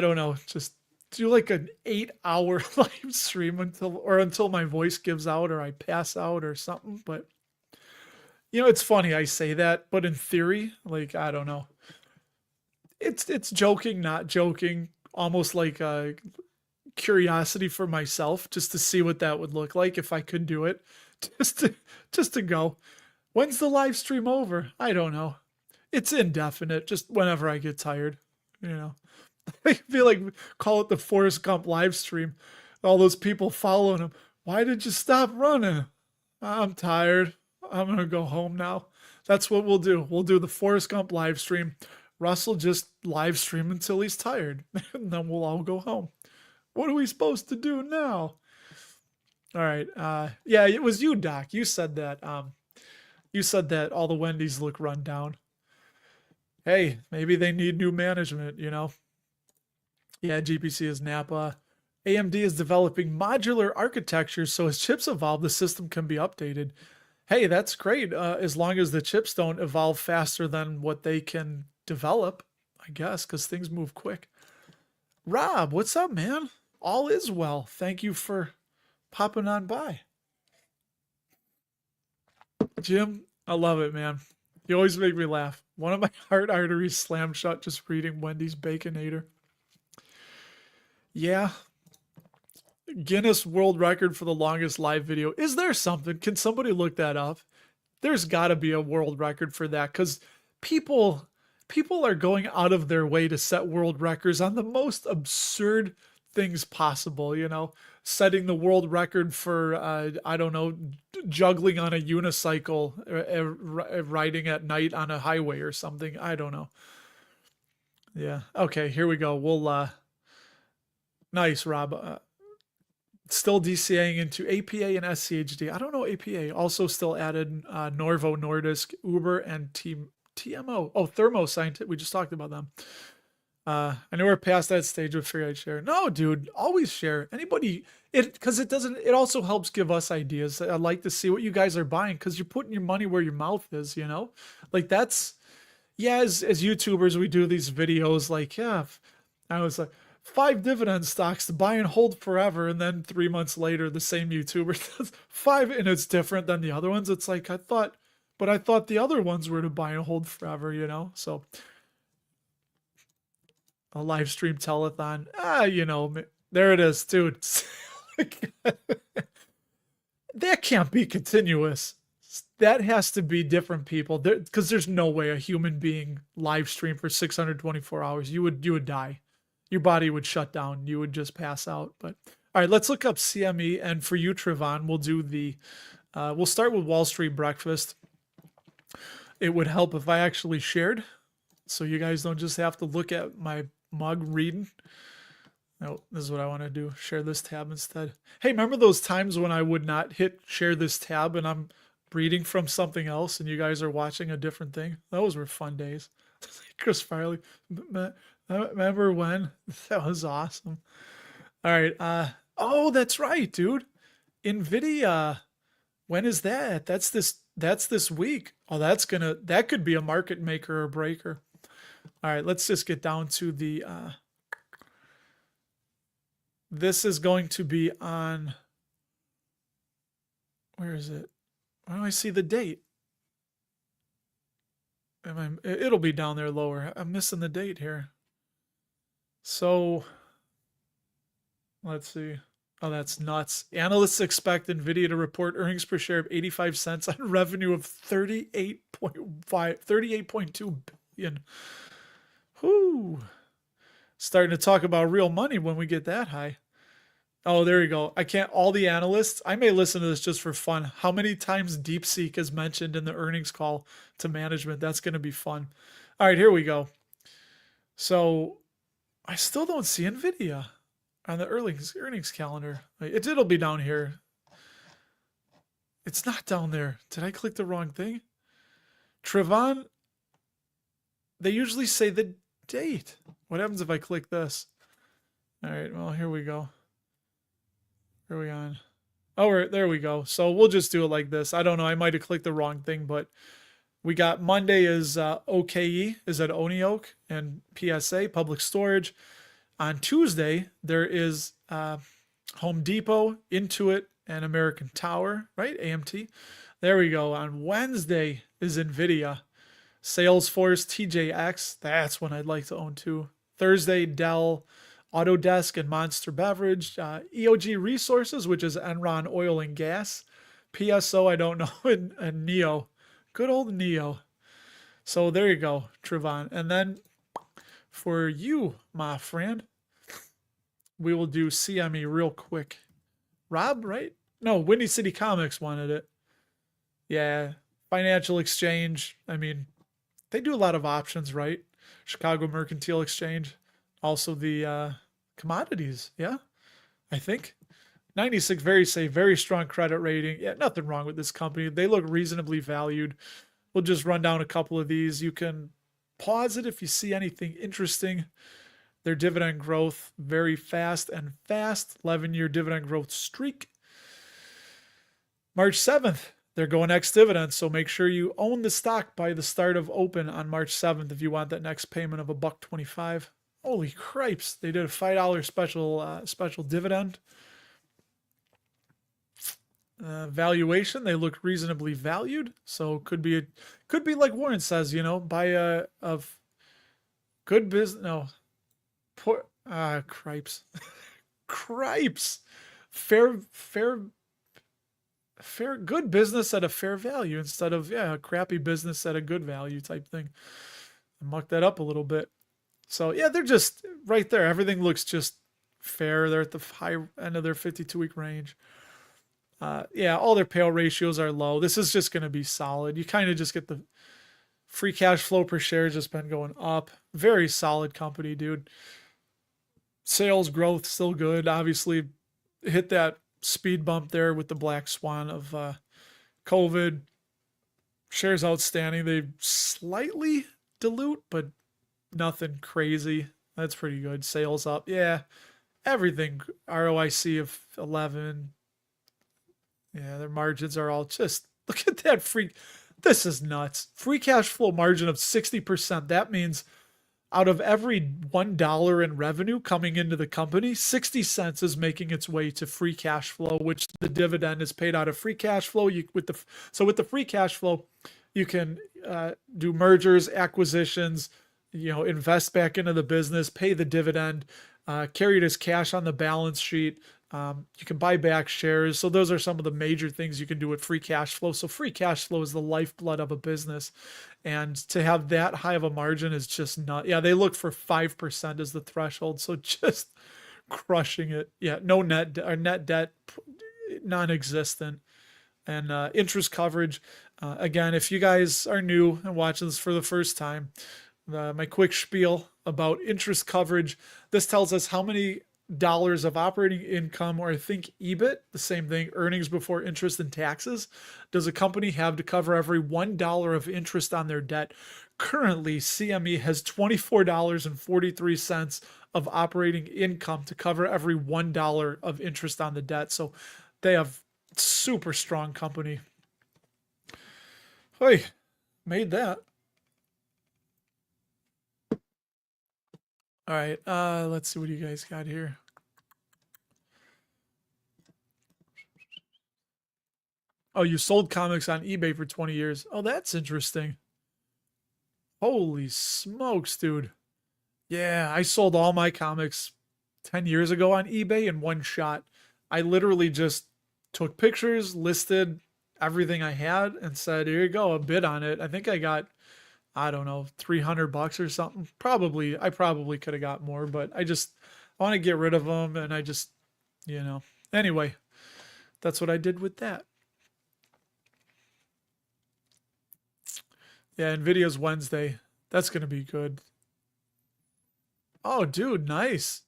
A: don't know, just do like an 8-hour live stream until my voice gives out or I pass out or something. But it's funny I say that, but in theory, like I don't know. It's joking, not joking, almost like a curiosity for myself, just to see what that would look like if I could do it, just to go. When's the live stream over? I don't know. It's indefinite, just whenever I get tired, I feel like call it the Forrest Gump live stream. All those people following him. Why did you stop running? I'm tired. I'm going to go home now. That's what we'll do. We'll do the Forrest Gump live stream. Russell just live stream until he's tired. And then we'll all go home. What are we supposed to do now? All right. Yeah, it was you, Doc. You said that. You said that all the Wendy's look run down. Hey, maybe they need new management, Yeah, GPC is Napa. AMD is developing modular architecture, so as chips evolve, the system can be updated. Hey, that's great, as long as the chips don't evolve faster than what they can develop, I guess, because things move quick. Rob, what's up, man? All is well. Thank you for popping on by. Jim, I love it, man. You always make me laugh. One of my heart arteries slammed shut just reading Wendy's Baconator. Yeah. Guinness World Record for the longest live video. Is there something? Can somebody look that up? There's got to be a world record for that because people are going out of their way to set world records on the most absurd things possible, you know, setting the world record for I don't know, juggling on a unicycle, riding at night on a highway or something. I don't know. Yeah. Okay, here we go. We'll nice, Rob. Still DCAing into APA and SCHD. I don't know APA. Also still added Norvo Nordisk, Uber, and TMO. Oh, Thermo Scientific. We just talked about them. I know we're past that stage with free share. No, dude, always share. Anybody, because it doesn't. It also helps give us ideas. I'd like to see what you guys are buying because you're putting your money where your mouth is. You know, like that's yeah. As YouTubers, we do these videos. Like yeah, I was like 5 dividend stocks to buy and hold forever, and then 3 months later, the same YouTuber does 5, and it's different than the other ones. It's like I thought the other ones were to buy and hold forever. You know, so. A live stream telethon. You know, there it is, dude. That can't be continuous. That has to be different people. Because there's no way a human being live stream for 624 hours. You would die. Your body would shut down. You would just pass out. But all right, let's look up CME. And for you, Trevon, we'll do we'll start with Wall Street Breakfast. It would help if I actually shared. So you guys don't just have to look at my mug reading. No, this is what I want to do. Share this tab instead. Hey, remember those times when I would not hit share this tab and I'm reading from something else and you guys are watching a different thing? Those were fun days. Chris Farley, remember when? That was awesome. All right. Oh, that's right, dude. NVIDIA. When is that? That's this week. Oh, that could be a market maker or breaker. All right, let's just get down to the, this is going to be on, where is it? Why don't I see the date? It'll be down there lower. I'm missing the date here. So, let's see. Oh, that's nuts. Analysts expect NVIDIA to report earnings per share of 85 cents on revenue of 38.2 billion. Whoo. Starting to talk about real money when we get that high. Oh, there you go. All the analysts, I may listen to this just for fun. How many times DeepSeek is mentioned in the earnings call to management? That's going to be fun. All right, here we go. So I still don't see NVIDIA on the earnings calendar. It'll be down here. It's not down there. Did I click the wrong thing? Trevon, they usually say the date. What happens if I click this? All right, well, here we go. Where are we on? Oh, there we go. So we'll just do it like this. I don't know. I might have clicked the wrong thing, but we got Monday is OKE, is at Oneok and PSA, Public Storage. On Tuesday, there is Home Depot, Intuit, and American Tower, right? AMT. There we go. On Wednesday is NVIDIA. Salesforce, TJX, that's one I'd like to own too. Thursday, Dell, Autodesk, and Monster Beverage. EOG Resources, which is Enron Oil and Gas. PSO, I don't know, and NEO. Good old NEO. So there you go, Trevon. And then for you, my friend, we will do CME real quick. Rob, right? No, Windy City Comics wanted it. Yeah, Financial Exchange. I mean, they do a lot of options, right? Chicago Mercantile Exchange. Also the commodities, yeah, I think. 96, very safe, very strong credit rating. Yeah, nothing wrong with this company. They look reasonably valued. We'll just run down a couple of these. You can pause it if you see anything interesting. Their dividend growth, very fast and fast. 11-year dividend growth streak. March 7th, they're going ex-dividend, so make sure you own the stock by the start of open on March 7th if you want that next payment of $1.25. Holy cripes, they did a $5 special dividend. Valuation, they look reasonably valued. So could be like Warren says, buy a of good business. No, poor cripes, cripes, fair good business at a fair value instead of a crappy business at a good value type thing. I mucked that up a little bit. So yeah, they're just right there. Everything looks just fair. They're at the high end of their 52-week range. Yeah, all their payout ratios are low. This is just going to be solid. You kind of just get the free cash flow per share has just been going up. Very solid company, dude. Sales growth still good. Obviously, hit that speed bump there with the black swan of COVID. Shares outstanding. They slightly dilute, but nothing crazy. That's pretty good. Sales up. Yeah. Everything. ROIC of 11. Yeah, their margins are all just look at that this is nuts. Free cash flow margin of 60%. That means out of every $1 in revenue coming into the company, 60 cents is making its way to free cash flow, which the dividend is paid out of free cash flow. With the free cash flow, you can do mergers, acquisitions, invest back into the business, pay the dividend, carry it as cash on the balance sheet. You can buy back shares. So those are some of the major things you can do with free cash flow. So free cash flow is the lifeblood of a business. And to have that high of a margin is just not, yeah, they look for 5% as the threshold. So just crushing it. Yeah, no net debt, non-existent. And interest coverage. Again, if you guys are new and watching this for the first time, my quick spiel about interest coverage. This tells us how many dollars of operating income, or I think EBIT, the same thing, earnings before interest and taxes, does a company have to cover every $1 of interest on their debt. Currently, CME has $24.43 of operating income to cover every $1 of interest on the debt. So they have super strong company. Hey, made that. All right, let's see what you guys got here. Oh, you sold comics on eBay for 20 years. Oh, that's interesting. Holy smokes, dude. Yeah, I sold all my comics 10 years ago on eBay in one shot. I literally just took pictures, listed everything I had, and said, here you go, a bid on it. I think I got, I don't know, $300 or something. I probably could have got more, but I want to get rid of them. And I just, anyway, that's what I did with that. Yeah, NVIDIA's Wednesday. That's going to be good. Oh, dude, nice.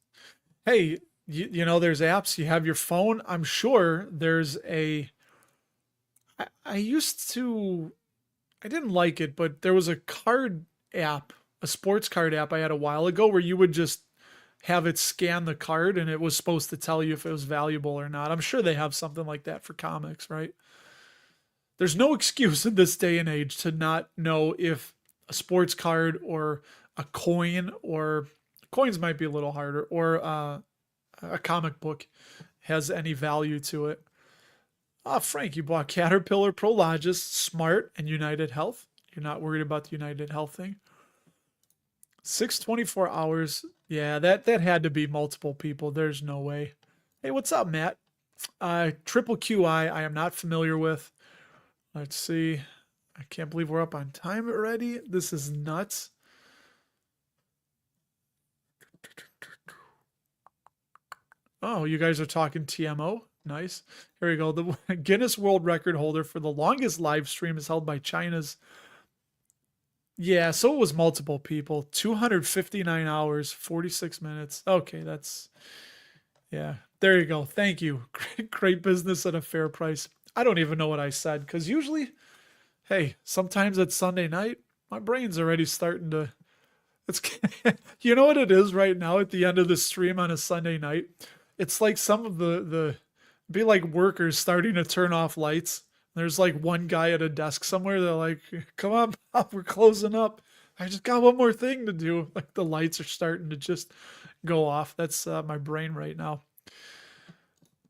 A: Hey, there's apps. You have your phone. I'm sure there's I didn't like it, but there was a card app, a sports card app I had a while ago where you would just have it scan the card and it was supposed to tell you if it was valuable or not. I'm sure they have something like that for comics, right? There's no excuse in this day and age to not know if a sports card or a coin, or coins might be a little harder, or a comic book has any value to it. Frank, you bought Caterpillar, Prologis, Smart, and United Health. You're not worried about the United Health thing. 624 hours. Yeah, that had to be multiple people. There's no way. Hey, what's up, Matt? Triple QI, I am not familiar with. Let's see. I can't believe we're up on time already. This is nuts. Oh, you guys are talking TMO. Nice. Here we go. The Guinness World Record holder for the longest live stream is held by China's. Yeah, so it was multiple people. 259 hours, 46 minutes. Okay, yeah. There you go. Thank you. Great business at a fair price. I don't even know what I said, because usually, hey, sometimes it's Sunday night. My brain's already starting to. It's you know what it is right now at the end of the stream on a Sunday night. It's like some of the be like workers starting to turn off lights. There's like one guy at a desk somewhere. They're like, "Come on, Bob, we're closing up. I just got one more thing to do." Like the lights are starting to just go off. That's my brain right now.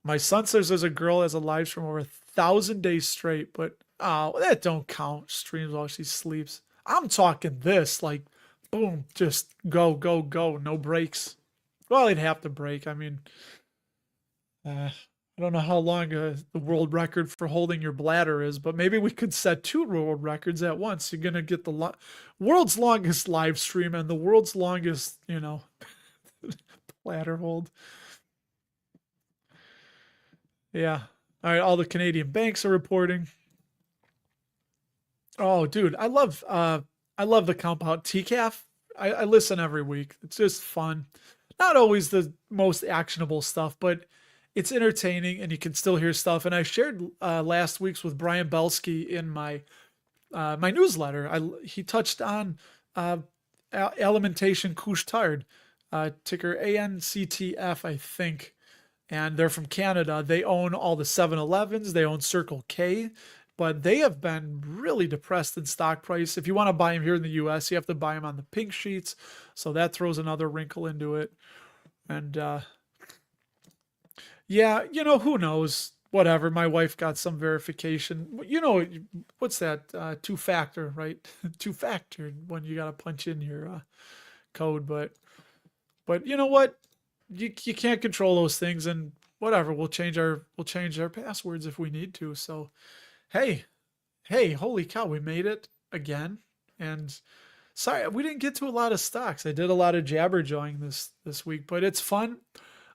A: My son says there's a girl has a live stream over 1,000 days straight, but that don't count. Streams while she sleeps. I'm talking this, like, boom, just go, go, go, no breaks. Well, he'd have to break. I mean, I don't know how long the world record for holding your bladder is, but maybe we could set 2 world records at once. You're gonna get the world's longest live stream and the world's longest, bladder hold. Yeah. All right. All the Canadian banks are reporting. Oh, dude, I love the compound TCAF. I listen every week. It's just fun. Not always the most actionable stuff, but it's entertaining and you can still hear stuff. And I shared last week's with Brian Belsky in my my newsletter. He touched on Alimentation Couche-Tard, ticker ANCTF, I think, and they're from Canada. They own all the 7-Elevens. They own Circle K, but they have been really depressed in stock price. If you want to buy them here in the U.S., you have to buy them on the pink sheets, so that throws another wrinkle into it. And yeah, who knows? Whatever. My wife got some verification. What's that? Two-factor, right? Two-factor when you got to punch in your code. But you know what? You can't control those things, and whatever. We'll change our passwords if we need to. So, hey, holy cow, we made it again. And sorry, we didn't get to a lot of stocks. I did a lot of jabberjawing this week, but it's fun.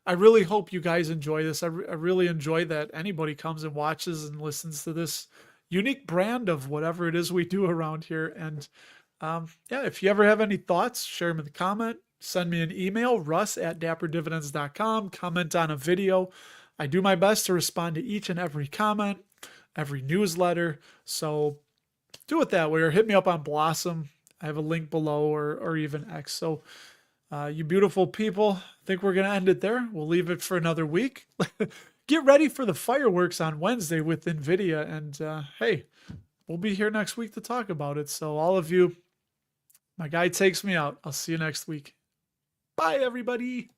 A: I really hope you guys enjoy this. I really enjoy that anybody comes and watches and listens to this unique brand of whatever it is we do around here. And yeah, if you ever have any thoughts, share them in the comment. Send me an email, russ@dapperdividends.com. Comment on a video. I do my best to respond to each and every comment, every newsletter. So do it that way, or hit me up on Blossom. I have a link below, or even X. So you beautiful people, I think we're going to end it there. We'll leave it for another week. Get ready for the fireworks on Wednesday with NVIDIA. And hey, we'll be here next week to talk about it. So all of you, my guy takes me out. I'll see you next week. Bye, everybody.